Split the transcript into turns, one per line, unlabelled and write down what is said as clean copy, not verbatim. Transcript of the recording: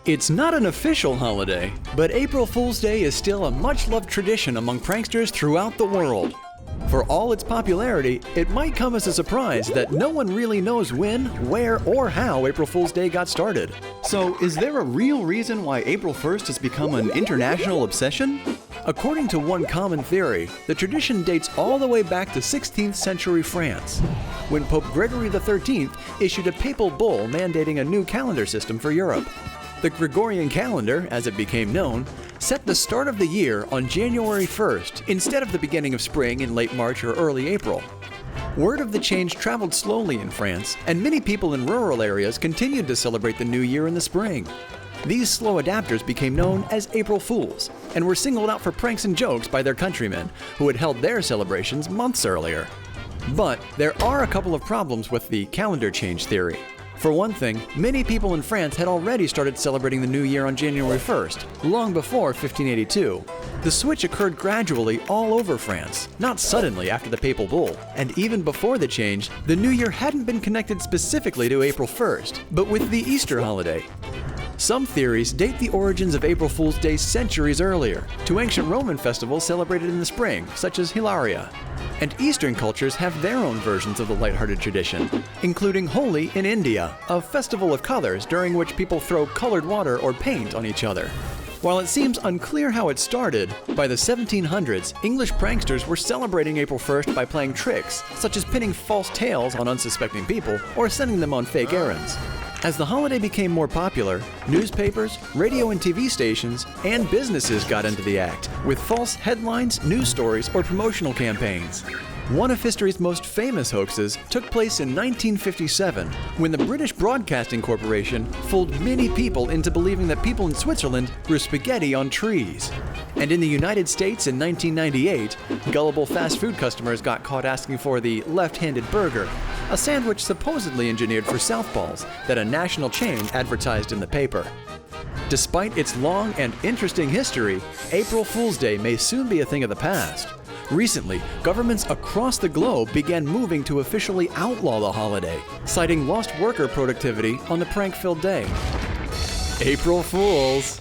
It's not an official holiday, but April Fool's Day is still a much-loved tradition among pranksters throughout the world. For all its popularity, it might come as a surprise that no one really knows when, where, or how April Fool's Day got started.
So, is there a real reason why April 1st has become an international obsession?
According to one common theory, the tradition dates all the way back to 16th century France, when Pope Gregory XIII issued a papal bull mandating a new calendar system for Europe. The Gregorian calendar, as it became known, set the start of the year on January 1st instead of the beginning of spring in late March or early April. Word of the change traveled slowly in France, and many people in rural areas continued to celebrate the new year in the spring. These slow adapters became known as April Fools, and were singled out for pranks and jokes by their countrymen, who had held their celebrations months earlier. But there are a couple of problems with the calendar change theory. For one thing, many people in France had already started celebrating the new year on January 1st, long before 1582. The switch occurred gradually all over France, not suddenly after the papal bull, and even before the change, the new year hadn't been connected specifically to April 1st, but with the Easter holiday. Some theories date the origins of April Fool's Day centuries earlier, to ancient Roman festivals celebrated in the spring, such as Hilaria. And Eastern cultures have their own versions of the lighthearted tradition, including Holi in India, a festival of colors during which people throw colored water or paint on each other. While it seems unclear how it started, by the 1700s, English pranksters were celebrating April 1st by playing tricks, such as pinning false tails on unsuspecting people or sending them on fake errands. As the holiday became more popular, newspapers, radio and TV stations, and businesses got into the act, with false headlines, news stories, or promotional campaigns. One of history's most famous hoaxes took place in 1957, when the British Broadcasting Corporation fooled many people into believing that people in Switzerland grew spaghetti on trees. And in the United States in 1998, gullible fast food customers got caught asking for the left-handed burger, a sandwich supposedly engineered for southpaws that a national chain advertised in the paper. Despite its long and interesting history, April Fool's Day may soon be a thing of the past. Recently, governments across the globe began moving to officially outlaw the holiday, citing lost worker productivity on the prank-filled day. April Fools!